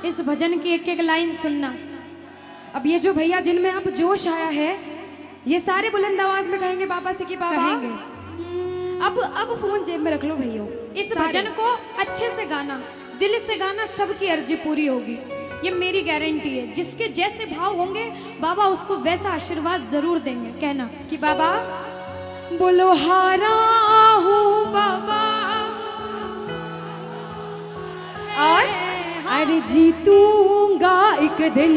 इस भजन की एक एक लाइन सुनना। अब ये जो भैया जिनमें अब जोश आया है, ये सारे बुलंद आवाज में कहेंगे बाबा से कि बाबा कहेंगे। अब फोन जेब में रख लो भैया। इस भजन को अच्छे से गाना, दिल से गाना, सबकी अर्जी पूरी होगी, ये मेरी गारंटी है। जिसके जैसे भाव होंगे बाबा उसको वैसा आशीर्वाद जरूर देंगे। कहना कि बाबा बोलो हारा हूँ बाबा और अरे जीतूंगा एक दिन।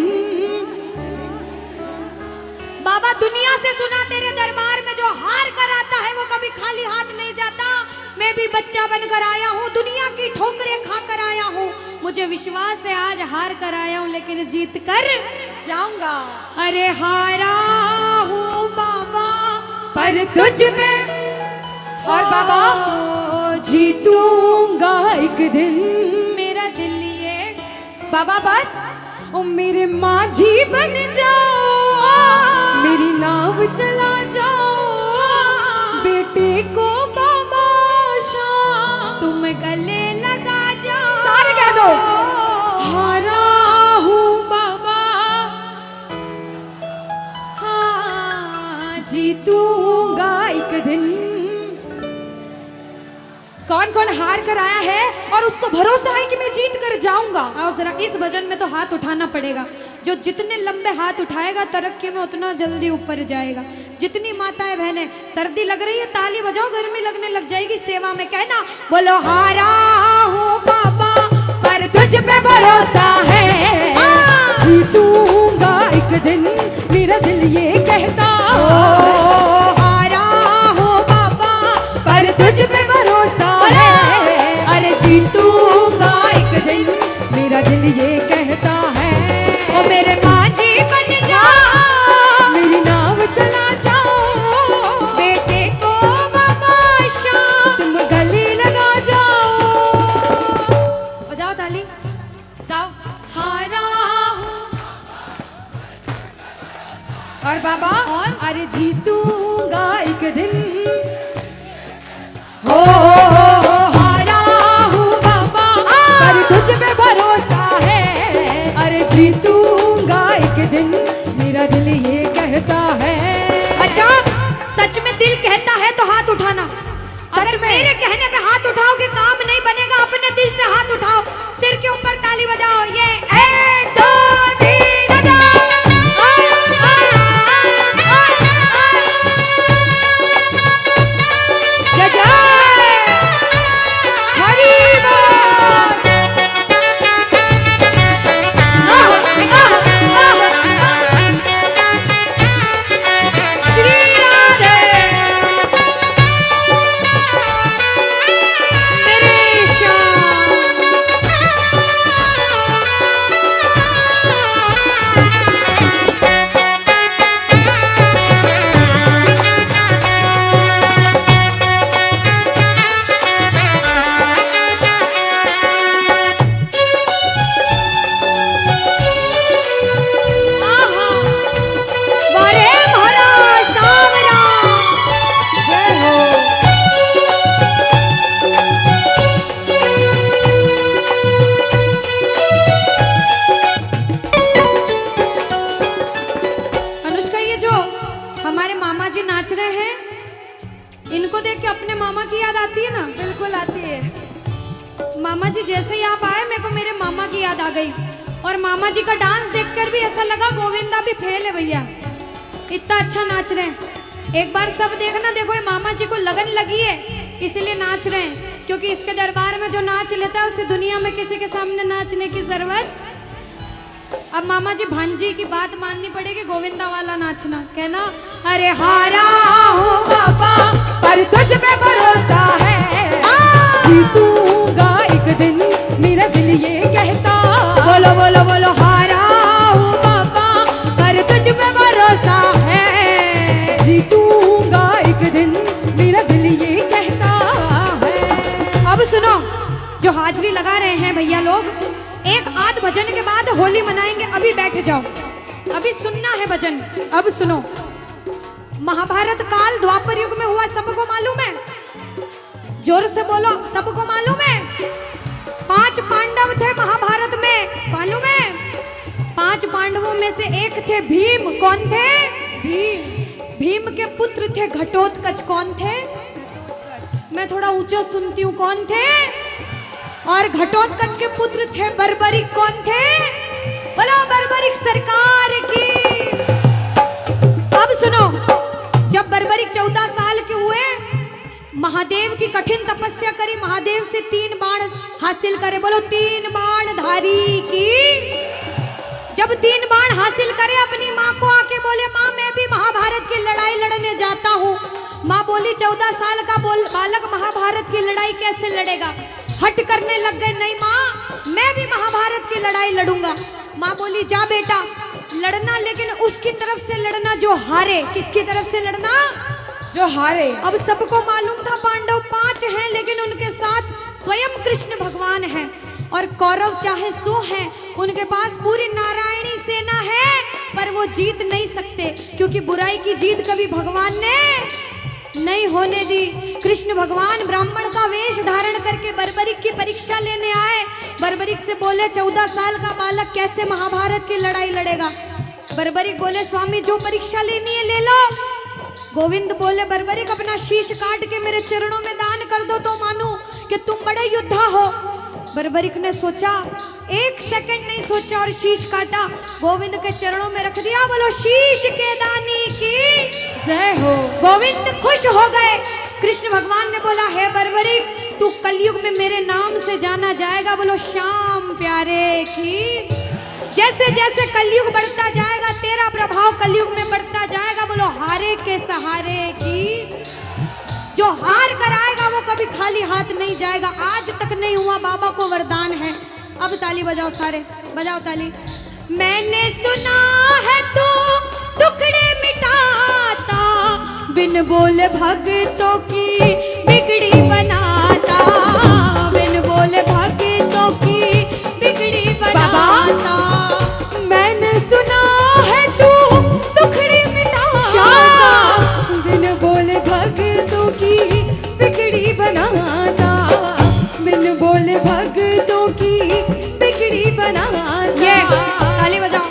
बाबा दुनिया से सुना तेरे दरबार में जो हार कर आता है वो कभी खाली हाथ नहीं जाता। मैं भी बच्चा बनकर आया हूँ, दुनिया की ठोकरें खाकर आया हूँ। मुझे विश्वास है आज हार कर आया हूँ लेकिन जीत कर जाऊंगा। अरे हारा हूँ बाबा पर तुझ में और बाबा जीतूंगा एक दिन। मेरा दिल ये बाबा बस ओ मेरे माझी बन जाओ, मेरी नाव चला जाओ, बेटे को बाबा शाम तुम गले लगा जाओ। सारे कह दो हारा हूँ बाबा, हाँ जीतूंगा एक दिन। कौन कौन हार कर आया है और उसको भरोसा है कि मैं जीत कर जाऊंगा? और जरा इस भजन में तो हाथ उठाना पड़ेगा। जो जितने लंबे हाथ उठाएगा तरक्की में उतना जल्दी ऊपर जाएगा। जितनी माताएं बहनें सर्दी लग रही है ताली बजाओ, गर्मी लगने लग जाएगी सेवा में। कहना बोलो हारा हूँ बाबा पर तुझ पे भरोसा है, जीतूंगा एक दिन मेरा दिल ये कहता। हारा हूँ बाबा पर तुझ पे भरोसा है, अरे जीतूंगा एक दिन मेरा दिल ये कहता है। ओ मेरे माझी बन जाओ, मेरी नाव चला जाओ, बेटे को बाबा शाम तुम गले लगा जाओ। बजाओ ताली, गाओ हारा हूँ और बाबा और अरे जीतूंगा एक दिन। हो हारा हूँ बाबा पर तुझ पे भरोसा है, अरे जीतूंगा एक दिन मेरा दिल ये कहता है। अच्छा सच में दिल कहता है तो हाथ उठाना। सच में मेरे कहने पे हाथ उठाओगे काम नहीं बनेगा। अपने दिल से हाथ उठाओ, सिर के ऊपर ताली बजाओ। ये 1 2 3 बजाओ। जय जय मामा जी जैसे ही आप आए मेरे को मेरे मामा की याद आ गई। और मामा जी का डांस देखकर भी ऐसा लगा गोविंदा भी फेल है भैया, इतना अच्छा नाच रहे हैं। एक बार सब देखना, देखो ये मामा जी को लगन लगी है इसलिए नाच रहे हैं, क्योंकि इसके दरबार में जो नाच लेता है उसे दुनिया में किसी के सामने नाचने की जरूरत। अब मामा जी भांजी की बात माननी पड़ेगी, गोविंदा वाला नाचना। कहना अरे हारा हूँ बाबा पर तुझ पे भरोसा है, जीतूंगा एक दिन मेरा दिल ये कहता। बोलो बोलो बोलो हारा हूँ बाबा पर तुझ पे भरोसा है, जीतूंगा एक दिन मेरा दिल ये कहता है। अब सुनो, जो हाजिरी लगा रहे हैं भैया लोग, एक आध भजन के बाद होली मनाएंगे। अभी बैठ जाओ, अभी सुनना है भजन। अब सुनो, महाभारत काल द्वापर युग में हुआ, सबको मालूम है? जोर से बोलो, सबको मालूम है? 5 पांडव थे महाभारत में, मालूम एक थे भीम। कौन थे? भीम। भीम के पुत्र थे घटोत्कच। कौन थे? मैं थोड़ा ऊंचा सुनती हूँ। कौन थे? और घटोत्कच के पुत्र थे बर्बरिक। कौन थे? बोलो बर्बरिक सरकार की। अब सुनो, जब बर्बरिक 14 साल के हुए, महादेव की कठिन तपस्या करी, महादेव से 3 बाण हासिल करे। बोलो 3 बाण धारी की। जब 3 बाण हासिल करे, अपनी माँ को आके बोले, माँ मैं भी महाभारत की लड़ाई लड़ने जाता हूँ। माँ बोली 14 साल का बालक महाभारत की लड़ाई कैसे लड़ेगा? हट करने लग गए, नहीं माँ मैं भी महाभारत की लड़ाई लड़ूंगा। माँ बोली जा बेटा लड़ना, लेकिन उसकी तरफ से लड़ना जो हारे। किसकी तरफ से लड़ना? जो हारे। अब सबको मालूम था पांडव 5 हैं, लेकिन उनके साथ स्वयं कृष्ण भगवान हैं। और कौरव चाहे 100 हैं, उनके पास पूरी नारायणी सेना है, पर वो जीत नहीं सकते, क्योंकि बुराई की जीत कभी भगवान ने नहीं होने दी। कृष्ण भगवान ब्राह्मण का वेश धारण करके बर्बरिक की परीक्षा लेने आए। बर्बरिक से बोले 14 साल का बालक कैसे महाभारत की लड़ाई लड़ेगा? बर्बरिक बोले स्वामी जो परीक्षा लेनी है ले लो। गोविंद बोले बर्बरिक अपना शीश काट के मेरे चरणों में दान कर दो तो मानूं कि तुम बड़े योद्धा हो। बर्बरिक ने सोचा, 1 सेकंड नहीं सोचा और शीश काटा, गोविंद के चरणों में रख दिया। बोलो शीश के दानी की जय हो। गोविंद खुश हो गए। कृष्ण भगवान ने बोला हे बर्बरिक तू कलयुग में मेरे नाम से जाना जाएगा। बोलो श्याम प्यारे की। जैसे जैसे कलयुग बढ़ता जाएगा, तेरा प्रभाव कलयुग में बढ़ता जाएगा। बोलो हारे के सहारे की। जो हार कर आएगा वो कभी खाली हाथ नहीं जाएगा। आज तक नहीं हुआ, बाबा को वरदान है। अब ताली बजाओ, सारे बजाओ ताली। मैंने सुना है तू टुकड़े मिटाता, बिन बोले भक्तों की बिगड़ी बनाता, बिन बोले भक्तों की बिगड़ी बनाता। मैंने सुना है तू टुकड़े मिटाता, बिन बोले भक्तों की बिगड़ी बनाता, बिन बोले भक्तों की बिगड़ी बनाता। ये ताली बजाओ,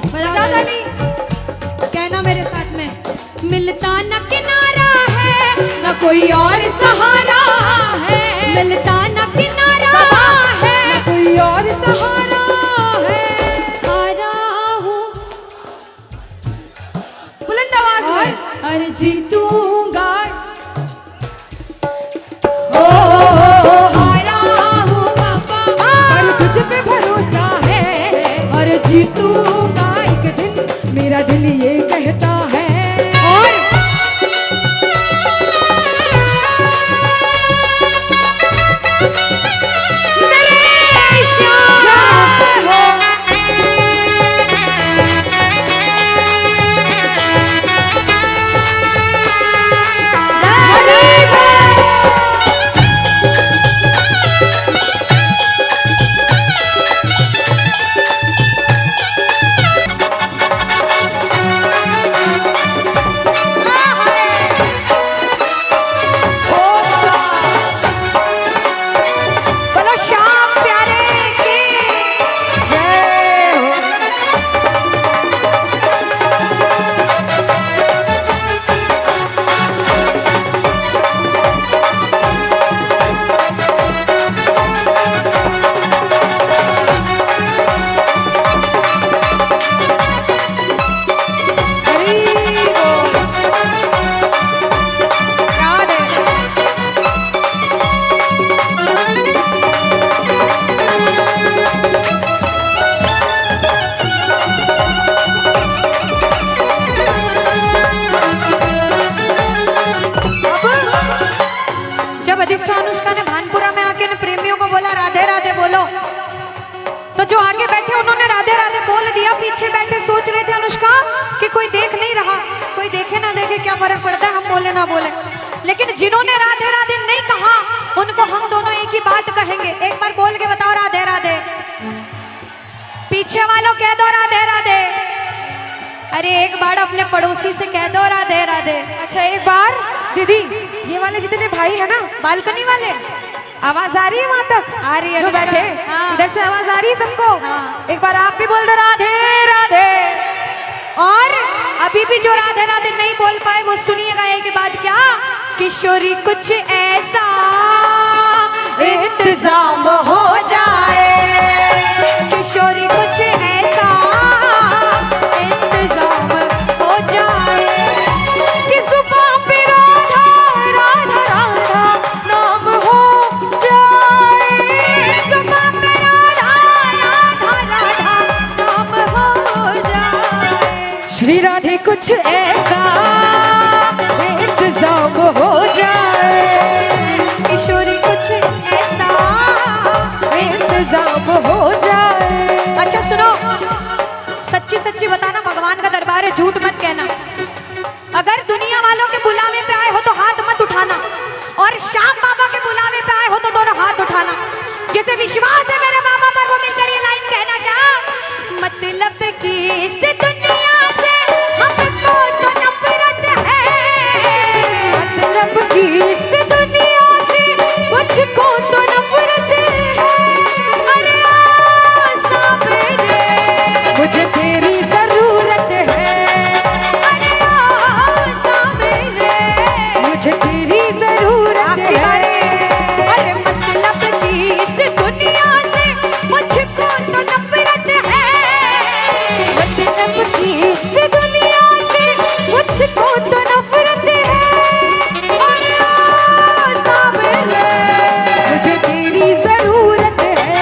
बजाओ ताली। कहना मेरे साथ में, मिलता न किनारा है न कोई और सहारा है, मिलता न किनारा है न कोई और सहारा है। हारा हूँ बुलंद आवाज में, अरे जीतूंगा। ओ हारा हूँ बाबा, पर तुझ पे भरोसा है, और जीतूंगा एक दिन, मेरा दिल ये कहता है। और मेरे श्याम हो। तो जो आगे बैठे उन्होंने राधे राधे बोल दिया, पीछे बैठे सोच रहे थे अनुष्का कि कोई देख नहीं रहा, कोई देखे ना देखे क्या फर्क पड़ता है, हम बोले ना बोले। लेकिन जिन्होंने राधे राधे नहीं कहा उनको हम दोनों एक ही बात कहेंगे। एक बार बोल के बताओ राधे राधे। पीछे वालों कह दो राधे राधे। अरे एक बार अपने पड़ोसी से कह दो राधे राधे। अच्छा एक बार दीदी, ये वाले जितने भाई है ना बालकनी वाले, आवाज आ रही है वहां तक? आ रही है जो बैठे, इधर से आवाज आ रही है सबको? एक बार आप भी बोल दो राधे राधे। अभी भी जो राधे राधे नहीं बोल पाए वो सुनिएगा एक बात क्या, किशोरी कुछ ऐसा इंतजाम हो जाए, किशोरी कुछ ऐसा इंतजाम हो जाए कि जुबान पे राधा राधा राधा नाम हो जाए, जुबान पे राधा राधा राधा नाम हो जाए। श्री राधे कुछ ऐसा इंतजाम हो जाए, किशोरी कुछ ऐसा इंतजाम हो जाए। अच्छा सुनो, सच्ची सच्ची बताना, भगवान का दरबार है, झूठ मत कहना। अगर दुनिया वालों के बुलावे पे आए हो तो हाथ मत उठाना, और श्याम बाबा के बुलावे पे आए हो तो दोनों हाथ उठाना। जिसे विश्वास है मेरे बाबा पर वो मिलकर ये लाइन कहना क्या, मतलब की इस दुनिया से हमको तो नफरत है, मतलब की इस दुनिया से मुझको तो नफरत है। अरे आ साबरे मुझे तेरी जरूरत है, अरे आ साबरे मुझे तेरी जरूरत है। अरे मतलब की इस दुनिया से मुझको तो नफरत है, मतलब की इस दुनिया से मुझको तो नफरत है। अरे आ साबरे मुझे तेरी जरूरत है,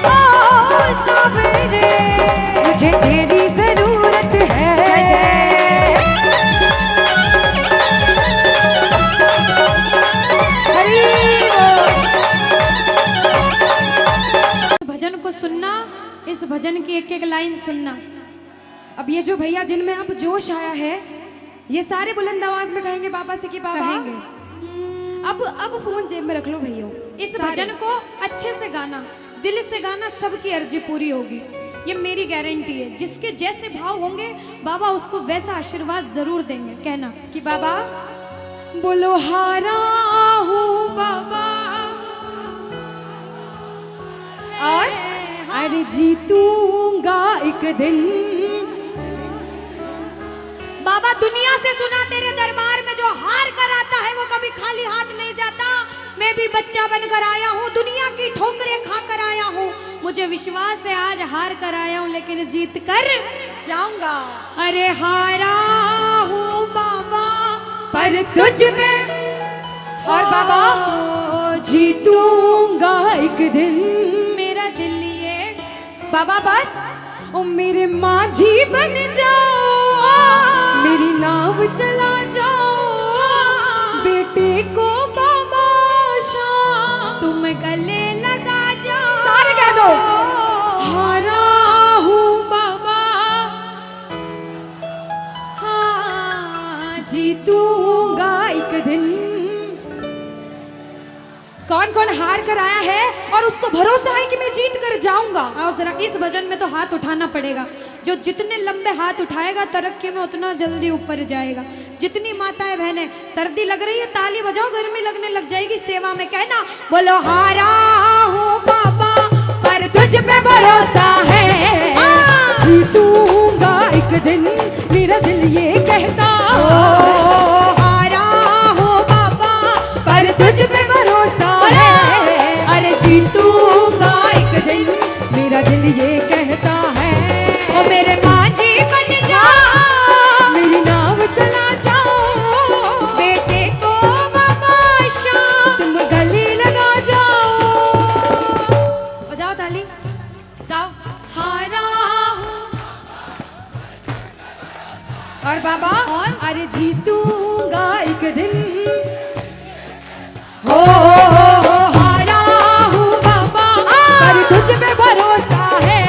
ओ साबरे मुझे तेरी जरूरत है। भजन को सुनना, इस भजन की एक एक लाइन सुनना। अब ये जो भैया जिनमें अब जोश आया है, ये सारे बुलंद आवाज में कहेंगे बाबा से कि बाबा कहेंगे। अब फोन जेब में रख लो भैया, इस भजन को अच्छे से गाना, दिल से गाना, सबकी अर्जी पूरी होगी, ये मेरी गारंटी है। जिसके जैसे भाव होंगे बाबा उसको वैसा आशीर्वाद जरूर देंगे। कहना कि बाबा बोलो हारा हूँ बाबा और अरे जीतूंगा एक दिन। बाबा दुनिया से सुना तेरे दरबार में जो हार कर आता है वो कभी खाली हाथ नहीं जाता। मैं भी बच्चा बनकर आया हूँ, दुनिया की ठोकरें खा कर आया हूँ, मुझे विश्वास है आज हार कर आया हूँ लेकिन जीत कर जाऊंगा। अरे हारा हूँ बाबा पर तुझ में, और बाबा जीतूंगा एक दिन। मेरा दिल ये बाबा बस ओ मेरे माझी बन जाओ, मेरी नाव चला जाओ, बेटे को बाबा शाम तुम गले लगा जाओ। सारे कह दो हारा हूँ बाबा, हाँ जीतूंगा एक दिन। कौन कौन हार कर आया है और उसको भरोसा है कि मैं जीत कर जाऊंगा। आओ जरा इस भजन में तो हाथ उठाना पड़ेगा। जो जितने लंबे हाथ उठाएगा तरक्की में उतना जल्दी ऊपर जाएगा। जितनी माताएं बहनें, सर्दी लग रही है ताली बजाओ, गर्मी लगने लग जाएगी सेवा में। कहना बोलो हारा हूँ बाबा पर तुझ पे भरोसा है, जीतूंगा एक दिन, मेरा दिल ये कहता। हारा हूँ बाबा पर तुझ पे भरोसा है, अरे जीतूंगा एक दिन, मेरा दिल ये कहता है। ओ मेरे माझी बन जा, मेरी नाव चला जाओ, बेटे को बाबा शाम तुम गले लगा जाओ। बजाओ ताली, जाओ हारा और बाबा और अरे जीतूंगा एक दिन। हो हारा हूँ बाबा पर तुझ पे भरोसा है,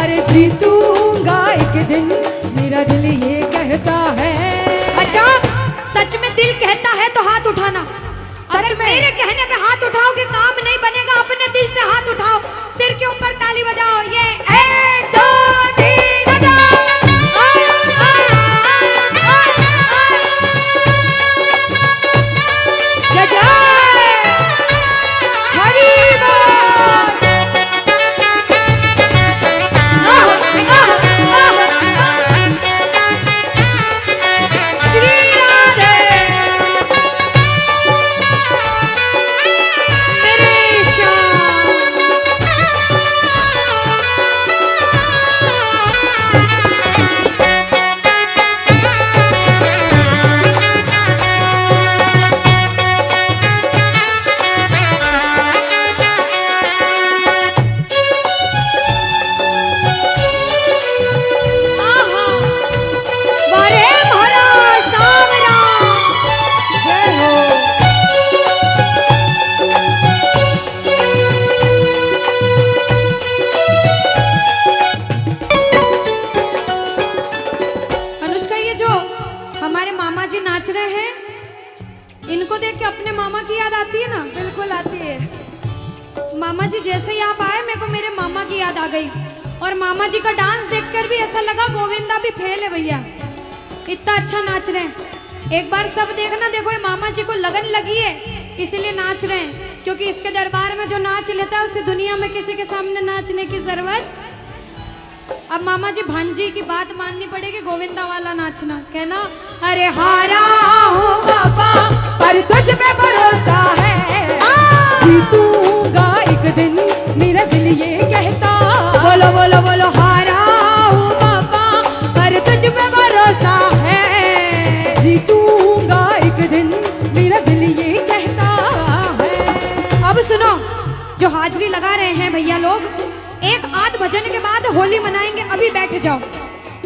अरे जीतूंगा एक दिन, मेरा दिल ये कहता है। अच्छा सच में दिल कहता है तो हाथ उठाना। सच में मेरे कहने पे हाथ उठाओगे काम नहीं बनेगा, अपने दिल से हाथ उठाओ, सिर के ऊपर ताली बजाओ। ये 1 2 3 बजाओ। जय जय हरि बोल। याद आ गई। और मामा जी का डांस देखकर भी ऐसा लगा गोविंदा भी फेल है भैया, इतना अच्छा नाच रहे हैं। एक बार सब देखना, देखो ये मामा जी को लगन लगी है इसलिए नाच रहे हैं, क्योंकि इसके दरबार में जो नाच लेता है उसे दुनिया में किसी के सामने नाचने की जरूरत। अब मामा जी भांजी की बात माननी पड़ेगी, गोविंदा वाला नाचना, कहना अरे हारा हो बाबा पर तुझ पे भरोसा है, जीतूंगा एक दिन मेरा दिल ये कहता। बोलो बोलो बोलो, हारा हो बाबा पर तुझ पे भरोसा है, जीतूंगा एक दिन मेरा दिल ये कहता है। अब सुनो, जो हाजिरी लगा रहे हैं भैया लोग, एक आध भजन के बाद होली मनाएंगे, अभी बैठ जाओ,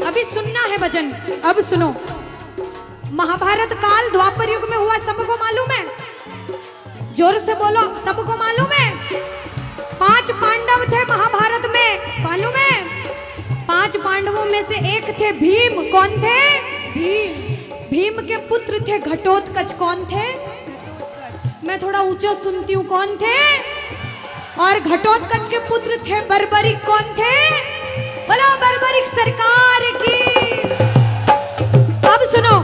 अभी सुनना है भजन। अब सुनो, महाभारत काल द्वापर युग में हुआ, सबको मालूम है? जोर से बोलो, सबको मालूम है? 5 पांडव थे महाभारत में, मालूम है? 5 पांडवों में से एक थे भीम। कौन थे? भीम। भीम के पुत्र थे घटोत्कच। कौन थे? मैं थोड़ा ऊंचा सुनती हूँ, कौन थे? और घटोत्कच के पुत्र थे बर्बरिक। कौन थे? बोलो बर्बरिक सरकार की। अब सुनो,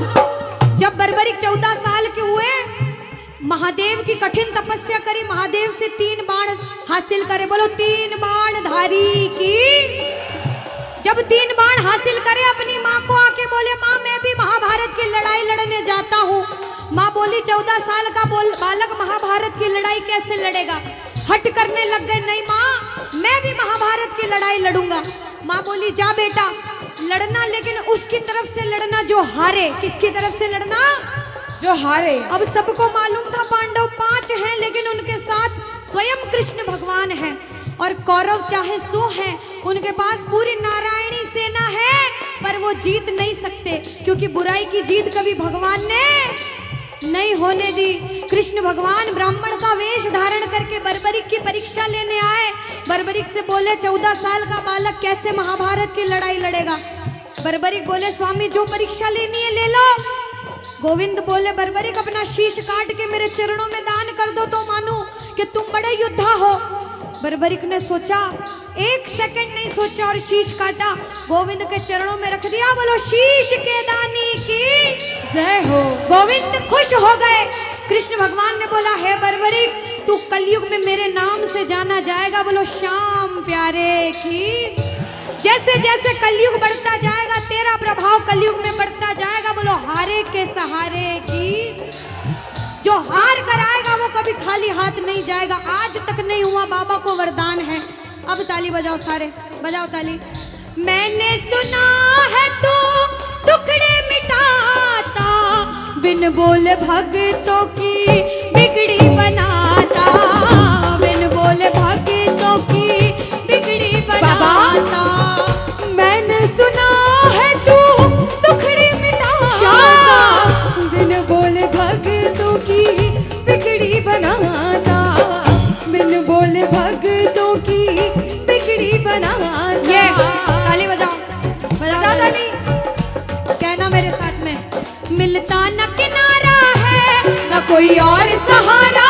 जब बर्बरिक 14 साल के हुए, महादेव की कठिन तपस्या करी, महादेव से 3 बाण हासिल करे। बोलो 3 बाण धारी की। जब 3 बाण हासिल करे, अपनी माँ को आके बोले, माँ मैं भी महाभारत की लड़ाई लड़ने जाता हूँ। माँ बोली 14 साल का बालक महाभारत की लड़ाई कैसे लड़ेगा? हट करने लग गए, नहीं माँ मैं भी महाभारत की लड़ाई लड़ूंगा। माँ बोली जा बेटा लड़ना, लेकिन उसकी तरफ से लड़ना जो हारे। किसकी तरफ से लड़ना? जो हारे। अब सबको मालूम था पांडव 5 हैं, लेकिन उनके साथ स्वयं कृष्ण भगवान हैं। और कौरव चाहे 100 हैं, उनके पास पूरी नारायणी सेना है, पर वो जीत नहीं सकते, क्योंकि बुराई की जीत कभी भगवान ने नहीं होने दी। कृष्ण भगवान ब्राह्मण का वेश धारण करके बर्बरिक की परीक्षा लेने आए। बर्बरिक से बोले 14 साल का बालक कैसे महाभारत की लड़ाई लड़ेगा? बर्बरिक बोले स्वामी जो परीक्षा लेनी है ले लो। गोविंद बोले बर्बरिक अपना शीश काट के मेरे चरणों में दान कर दो तो मानूं कि तुम बड़े योद्धा हो। बर्बरिक ने सोचा, 1 सेकंड नहीं सोचा और शीश काटा, गोविंद के चरणों में रख दिया। बोलो शीश के दानी की जय हो। गोविंद खुश हो गए। कृष्ण भगवान ने बोला हे बर्बरिक तू कलयुग में मेरे नाम से जाना जाएगा। बोलो श्याम प्यारे की। जैसे जैसे कलयुग बढ़ता जाएगा तेरा प्रभाव कलयुग में बढ़ता जाएगा। बोलो हारे के सहारे की। जो हार कर आएगा वो कभी खाली हाथ नहीं जाएगा। आज तक नहीं हुआ, बाबा को वरदान है। अब ताली बजाओ, सारे बजाओ ताली। मैंने सुना है तू टुकड़े मिटाता, बिन बोले भक्तों की बिगड़ी बनाता, बिन बोले भक्तों की बिगड़ी बनाता। मैंने सुना है तू टुकड़े मिटाता, बिन बोले भक्तों की बिगड़ी बनाता, बिन बोले भक्तों की बिगड़ी बनाता। ये ताली बजाओ, बजाओ ताली। कहना मेरे साथ में, मिलता न किनारा है न कोई और सहारा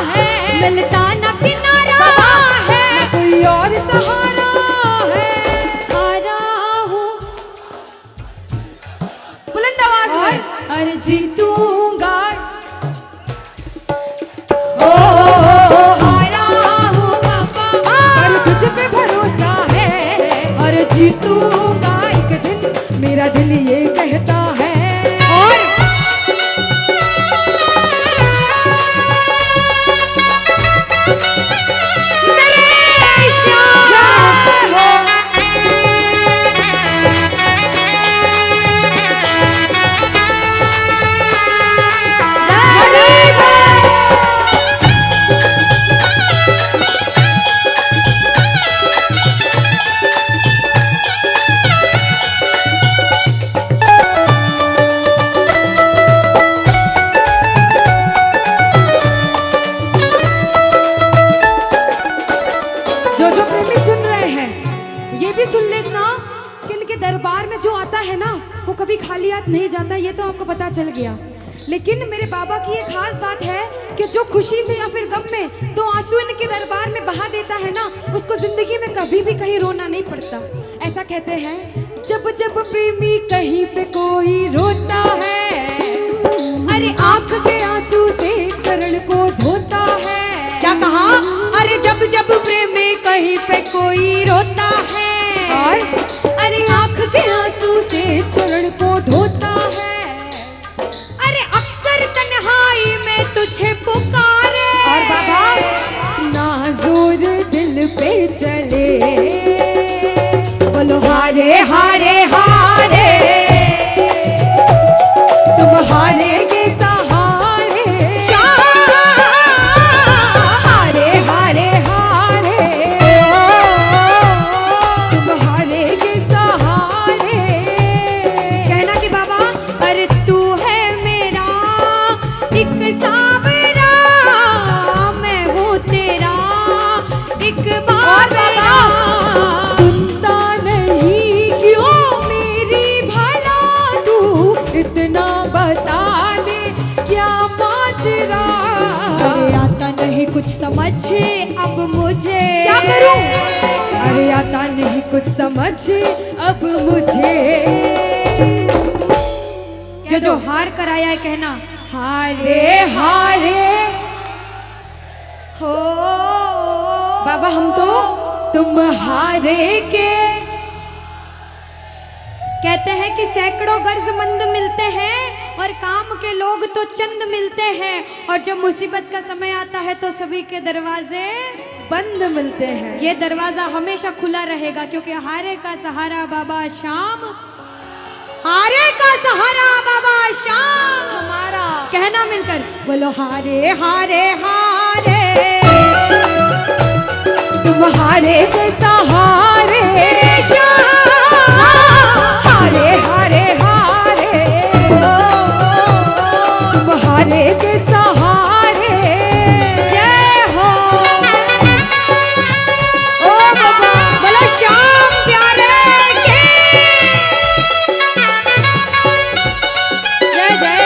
है, मिलता न किनारा है न कोई और सहारा है। हारा हूँ बुलंद आवाज में, अरे जीतूंगा। तुझ पे भरोसा है और जीतूंगा एक दिन, मेरा दिल ये कहता है। और मेरे श्याम हो। दरबार में जो आता है ना वो कभी खाली हाथ नहीं जाता, ये तो आपको पता चल गया। लेकिन मेरे बाबा की एक खास बात है कि जो खुशी से या फिर गम में दो आंसू इनके दरबार में बहा देता है ना, उसको जिंदगी में कभी भी कहीं रोना नहीं पड़ता। ऐसा कहते हैं, जब जब प्रेमी कहीं पे कोई रोता है, अरे आंख के आंसू से चरण को धोता है। क्या कहा? अरे जब जब प्रेमी कहीं पे कोई रोता है, और अरे आंख के आंसू से चरण को धोता है। अरे अक्सर तन्हाई में तुझे पुकारे, और बाबा नाज़ुर दिल पे चले, बोलो हारे हारे हारे, तुम हारेगे सहारे, हारे हारे हारे, तुम हारेगे सहारे। कहना कि बाबा, अरे तू है मेरा एक सावरा, मैं हूँ तेरा एक बाबरा। सुनता नहीं क्यों मेरी भला, तू इतना बता दे क्या माजरा। अरे आता नहीं कुछ समझ अब मुझे, क्या करूं? अरे आता नहीं कुछ समझ अब मुझे। जो हार कर आया है कहना, हारे हारे हो बाबा, हम तो तुम हारे के। कहते हैं कि सैकड़ों गर्जमंद मिलते हैं और काम के लोग तो चंद मिलते हैं, और जब मुसीबत का समय आता है तो सभी के दरवाजे बंद मिलते हैं। ये दरवाजा हमेशा खुला रहेगा, क्योंकि हारे का सहारा बाबा शाम, हारे का सहारा बाबा शाम हमारा। कहना मिलकर, बोलो हारे हारे हारे, तुम हारे के सहारे, हारे हारे हारे, तुम हारे के सहारे। जय हो। ओ बाबा, बोलो शाम प्यारे के जय जय।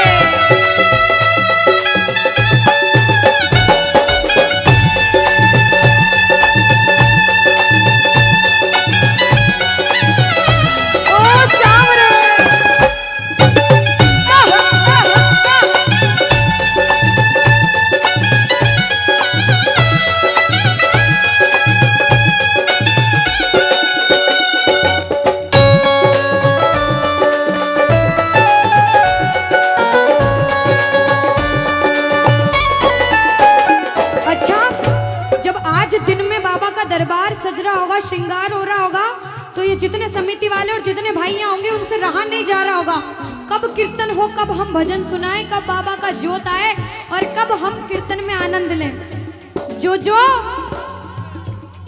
ओ सावरे, अच्छा, जब आज दिन में बाबा का दरबार सज रहा होगा, श्रृंगार हो रहा होगा, तो ये जितने समिति वाले और जितने भाइयां होंगे उनसे रहा नहीं जा रहा होगा। कब कीर्तन हो, कब हम भजन सुनाएं, कब बाबा का जोत आए और कब हम कीर्तन में आनंद लें। जो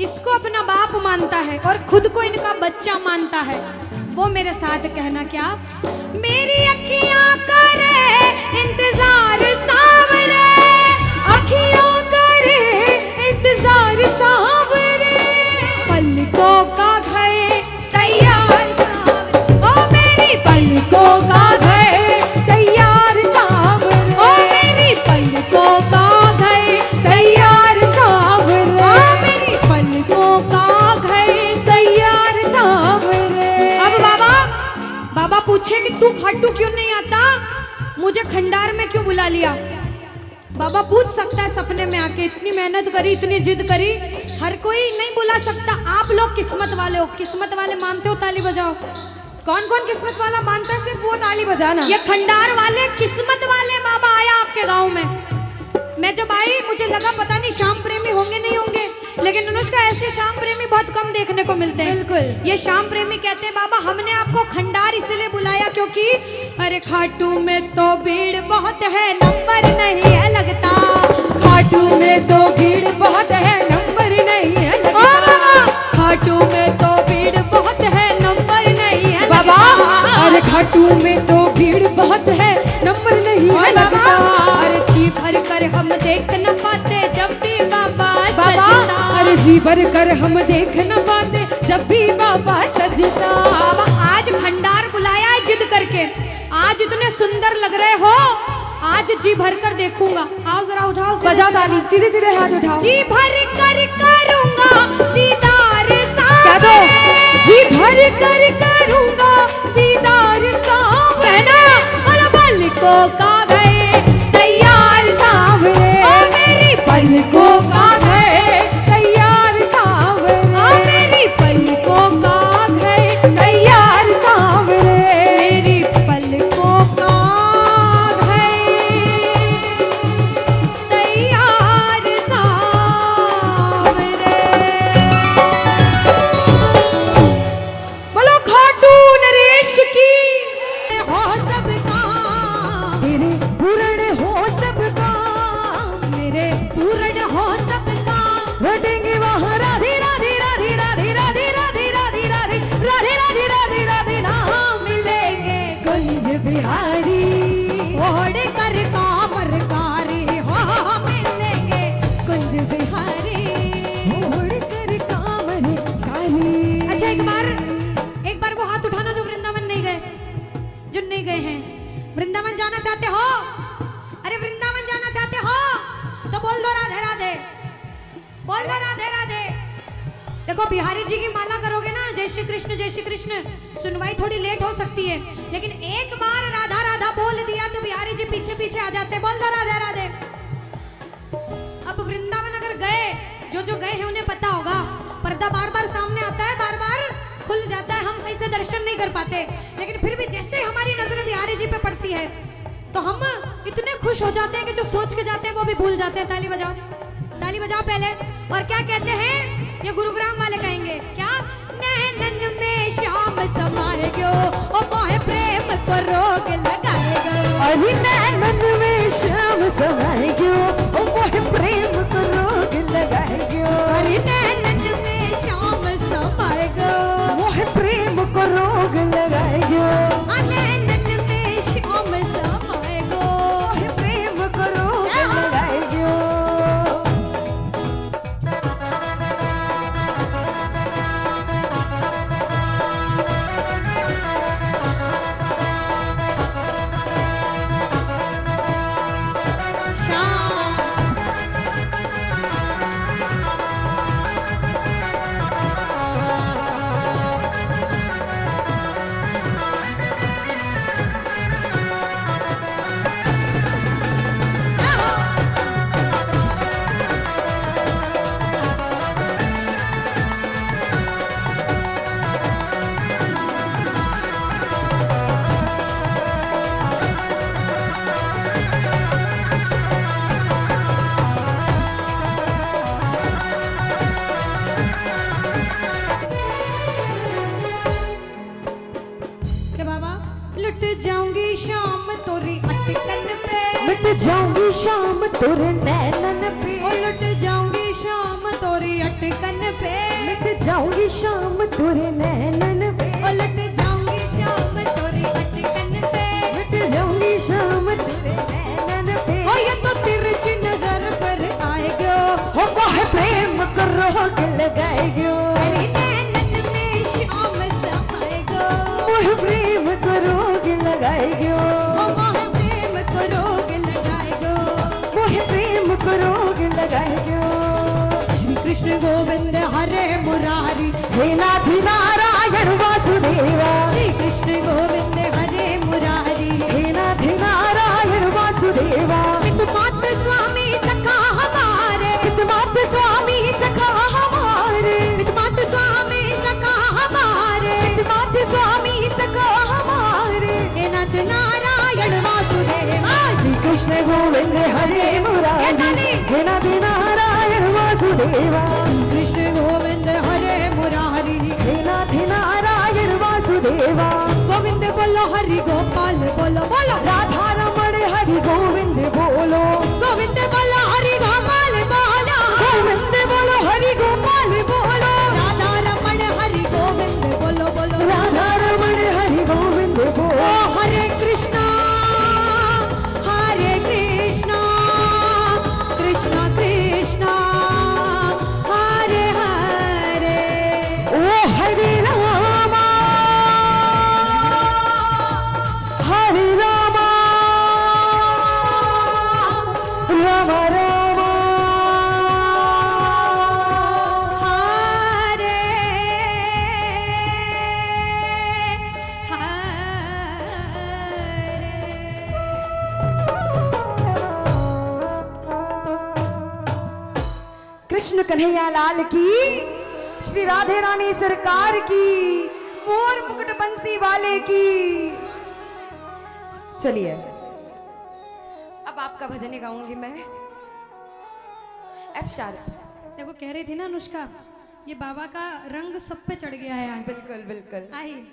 इसको अपना बाप मानता है और खुद को इनका बच्चा मानता है, वो मेरे साथ कहना, क्या मेरी अखियां करे इंतजार सावरे, अखियां करे इंतजार सावरे, पलकों का घर तैयार सावरे, ओ मेरी पलकों का घर तैयार सावरे, ओ मेरी पलकों का घर तैयार सावरे, ओ मेरी पलकों का घर तैयार सावरे। अब बाबा पूछे कि तू खाटू क्यों नहीं आता, मुझे खंडार में क्यों बुला लिया। बाबा पूछ सकता है सपने में आके, इतनी मेहनत करी, इतनी जिद करी, हर कोई नहीं बुला सकता। आप लोग किस्मत वाले हो, किस्मत वाले मानते हो, ताली बजाओ। कौन कौन किस्मत वाला मानता है, सिर्फ वो ताली बजाना। ये खंडार वाले किस्मत वाले बाबा आया आपके गांव में। मैं जब आई मुझे लगा पता नहीं श्याम प्रेमी होंगे नहीं होंगे, लेकिन अनुष्का ऐसे श्याम प्रेमी बहुत कम देखने को मिलते हैं। बिल्कुल, ये श्याम प्रेमी कहते हैं बाबा हमने आपको खंडार इसलिए बुलाया क्योंकि अरे खाटू में तो भीड़ बहुत है, नंबर नहीं है लगता। खाटू में तो भीड़ बहुत है, नंबर नहीं है लगता। खाटू में तो भीड़ बहुत है, नंबर नहीं है बाबा। अरे खाटू में तो भीड़ बहुत है, नंबर नहीं है लगता। अरे जी भर कर हम देख न पाते जब भी बाबा सजता। अरे जी भर कर हम देख न पाते जब भी बाबा सजता। बाबा आज खंडार बुलाया है जिद करके, आज इतने सुंदर लग रहे हो आज जी भर कर देखूंगा। आओ जरा उठाओ, बजाओ ताली, सीधे सीधे हाथ उठाओ। जी भर कर करूंगा दीदार क्या दो? जी भर कर करूंगा दीदार कहना और पलकों का गए तैयार सांवरे, मेरी पलकों का गए तैयार सांवरे, मेरी पलकों का गए तैयार सांवरे, मेरी पलकों का तैयार सांवरे। बोलो खाटू नरेश की हो सबका, तेरे पूर्ण हो सबका, मेरे पूर्ण हो सबका, लौटेंगे वहाँ राधे राधे राधे राधे राधे राधे राधे राधे राधे राधे राधे राधे नाम मिलेंगे कुंज बिहारी, ओढ़ कर कामर कारी, हो मिलेंगे कुंज बिहारी। ओढ़ कर कांवर काली। अच्छा एक बार वो हाथ उठाना जो वृंदावन नहीं गए, जो नहीं गए हैं। वृंदावन जाना चाहते हो? अरे वृंदावन जाना चाहते हो तो बोल दो राधे राधे, बोल दो राधे राधे। देखो बिहारी जी की माला करोगे ना, जय श्री कृष्ण, सुनवाई थोड़ी लेट हो सकती है, लेकिन एक बार राधा राधा बोल दिया तो बिहारी जी पीछे पीछे आ जाते। बोल दो राधे राधे। अब वृंदावन अगर गए, जो गए हैं उन्हें पता होगा, पर्दा बार बार सामने आता है, बार बार खुल जाता है, हम सही से दर्शन नहीं कर पाते, लेकिन फिर भी जैसे हमारी नजर बिहारी जी पे पड़ती है तो हम इतने खुश हो जाते हैं कि जो सोच के जाते हैं वो भी भूल जाते हैं। ताली बजाओ पहले। और क्या कहते हैं, ये गुरुग्राम वाले कहेंगे क्या, नैनन में श्याम समाए गयो, ओ मोहे प्रेम को रोग लगाएगा। अरे नैनन में श्याम समाए गयो, ओ मोहे प्रेम को रोग लगाए गयो। अरे नैनन में श्याम समाए गयो, मोहे प्रेम को रोग लगाए गयो। नैनन में श्याम समाए गयो, मोहे प्रेम को रोग लगाए गयो। लुट जाऊंगी शाम तोरी अटकन पे, मिट जाऊंगी शाम तोरे नैनन पे, ओ लुट जाऊंगी शाम तोरी अटकन पे, मिट जाऊंगी शाम तोरे नैनन पे, ओ लुट जाऊंगी शाम तोरी अटकन पे, मिट जाऊंगी शाम तोरे नैनन पे। ओ ये तो तिरछी नजर पर आएगा, हो मोहे प्रेम को रोग लगाए गयो। अरे नैनन में शाम समाएगा, मोहे प्रेम को रोग लगाए गयो। ओ मोहे प्रेम को रोग लगाएगा, मोहे प्रेम को रोग लगाए गयो। श्री कृष्ण गोविंद हरे मुरारी, हे नाथ नारायण वासुदेवा, श्री कृष्ण गोविंद हरे मुरारी, हे नाथ नारायण वासुदेवा। हितमात स्वामी सखा हमारे, हितमात स्वामी सखा हमारे, हितमात स्वामी सखा हमारे, हितमात स्वामी सखा हमारे। हे नाथ नारायण वासुदेवा, श्री कृष्ण गोविंद हरे मुरारी, हे नाथ नारायण वासुदेवा, श्री कृष्ण गोविंद हरे मुरारी, हे नाथ नारायण वासुदेवा। गोविंद बोलो हरि गोपाल बोलो बोलो, राधा रमण हरि गोविंद बोलो, गोविंद बोलो हरि गोपाल बोलो, गोविंद बोलो हरि गोपाल बोलो, राधा रमण हरि गोविंद बोलो बोलो, राधा रमण हरि गोविंद ओ बोलो। हरे कृष्णा कृष्णा कृष्णा हरे हरे, ओ हरे रामा हरे रामा कन्हैया लाल की, श्री राधे रानी सरकार की, मोर मुकुट बंसी वाले की। चलिए अब आपका भजन ही गाऊंगी मैं, एफ शार्प। देखो कह रही थी ना अनुष्का, ये बाबा का रंग सब पे चढ़ गया है आज। बिल्कुल बिल्कुल। आइए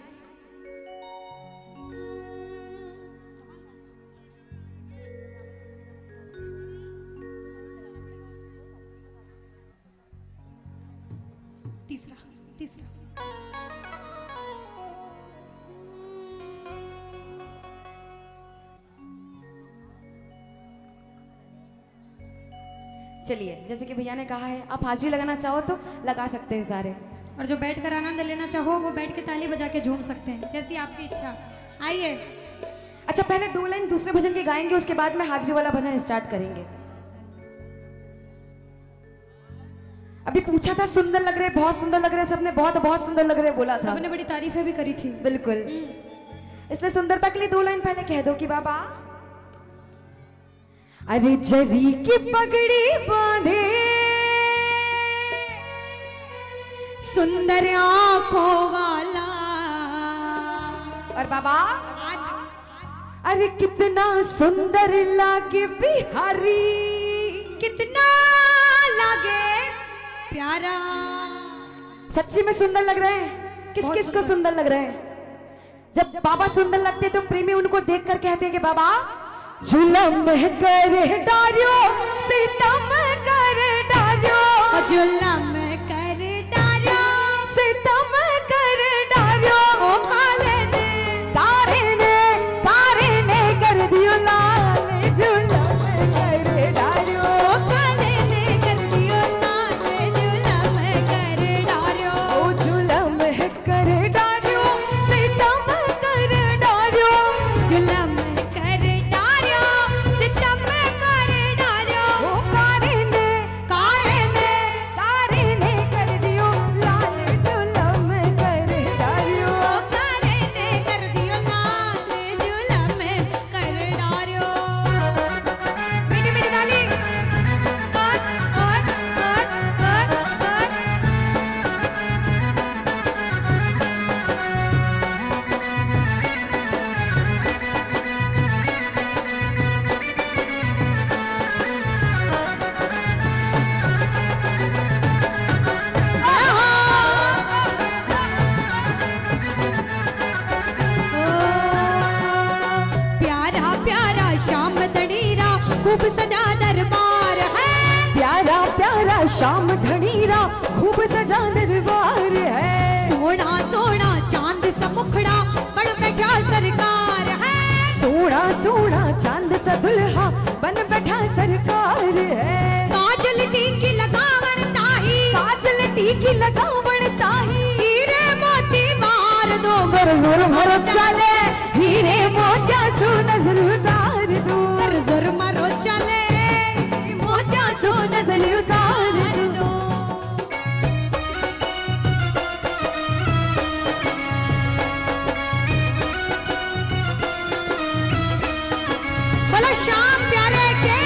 तीसरा तीसरा। चलिए जैसे कि भैया ने कहा है, आप हाजिरी लगाना चाहो तो लगा सकते हैं सारे, और जो बैठ कर आनंद लेना चाहो वो बैठ के ताली बजा के झूम सकते हैं, जैसी आपकी इच्छा। आइए। अच्छा पहले 2 लाइन दूसरे भजन के गाएंगे, उसके बाद में हाजिरी वाला भजन स्टार्ट करेंगे। अभी पूछा था सुंदर लग रहे, बहुत सुंदर लग रहे, सबने बहुत बहुत सुंदर लग रहे बोला था, सबने बड़ी तारीफें भी करी थी। बिल्कुल। इसलिए सुंदरता के लिए 2 लाइन पहले कह दो कि बाबा, अरे जरी की पगड़ी बांधे सुंदर आंखों वाला, और बाबा आज अरे कितना सुंदर लागे बिहारी, कितना लागे प्यारा। सच्ची में सुंदर लग रहे हैं? किस बहुत किस को सुंदर लग रहे हैं? जब बाबा सुंदर लगते हैं तो प्रेमी उनको देखकर कहते हैं कि बाबा जुलम करे डारियो, सीतम करे डारियो, जुलम कर डारियो, सीतम करे डारियो, ओ काले ने तारे ने कर दियो लाल, जुलम करे डारियो, ओ काले ने कर दियो लाल, जुलम कर डारियो, ओ जुलम करे डारियो, सीतम करे डारियो, जुलम कर डारियो, सितम कर डारियो, ओ तारे ने कर दियो लाल, जुलम करे डारियो। ओ काले ने कर दियो लाल, जुलम कर डारियो। मीठी मीठी ताली। और प्यारा प्यारा श्याम धड़ीरा, खूब सजा दरबार है, प्यारा प्यारा श्याम धड़ीरा, खूब सजा दरबार है, सोना सोना चांद सा मुखड़ा, बड़ बैठा सरकार है, सोना सोना चांद सा दुल्हा बन बैठा सरकार है, काजल टीकी लगावण ताही, काजल टीकी लगावण ताही, हीरे मोती मार दो, गर जोर भर चले, हीरे मोतिया सो नजर उतार दो, कर जोर मारो चले, मोतिया सो नजर उतार दो। बोलो श्याम प्यारे के।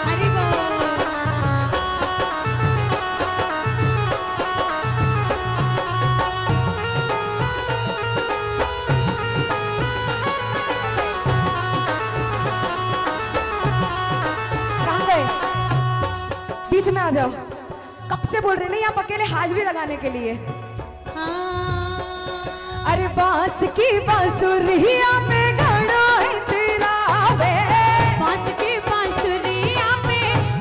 हरि बोल। कहाँ गए? बीच में आ जाओ, कब से बोल रहे नहीं आप अकेले हाजिरी लगाने के लिए। हाँ अरे बांस की बांसुरिया में घड़ो है तेरा वे, बांस की बांसुरिया पे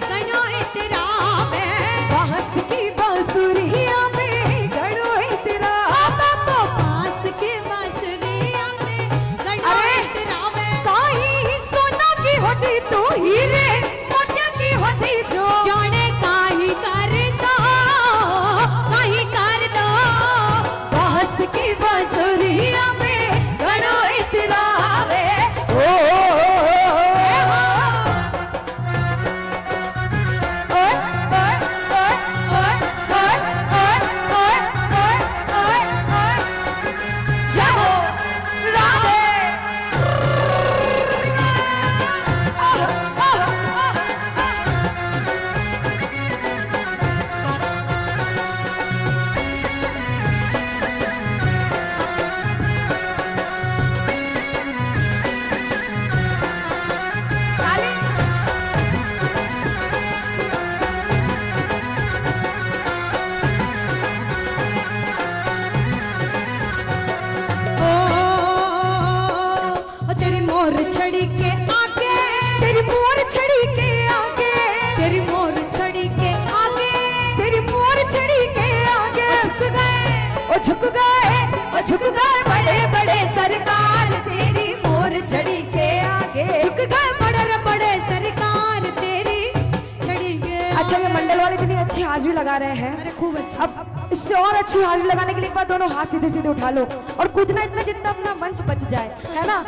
गनो इतरा वे, बांस की बांसुरिया में घड़ो है तेरा। बाबा बांस की बांसुरिया पे गनो अरे! इतरा वे, काई सोना की होती तो हीरे मोतिया मोर छड़ी के आगे, तेरी मोर छड़ी के आगे, तेरी मोर छड़ी के आगे, तेरी मोर छड़ी के आगे झुक गए, ओ झुक गए, ओ झुक गए बड़े बड़े सरकार तेरी मोर छड़ी के आगे, झुक गए बड़े बड़े सरकार तेरी छड़ी के अच्छा ये आगे। मंडल वाले इतनी अच्छी हाजिरी लगा रहे हैं। अरे खूब अच्छा। अब इससे और अच्छी हाजिरी लगाने के लिए एक बार दोनों हाथ सीधे सीधे उठा लो और कूदना इतना जितना अपना मंच बच जाए, है ना।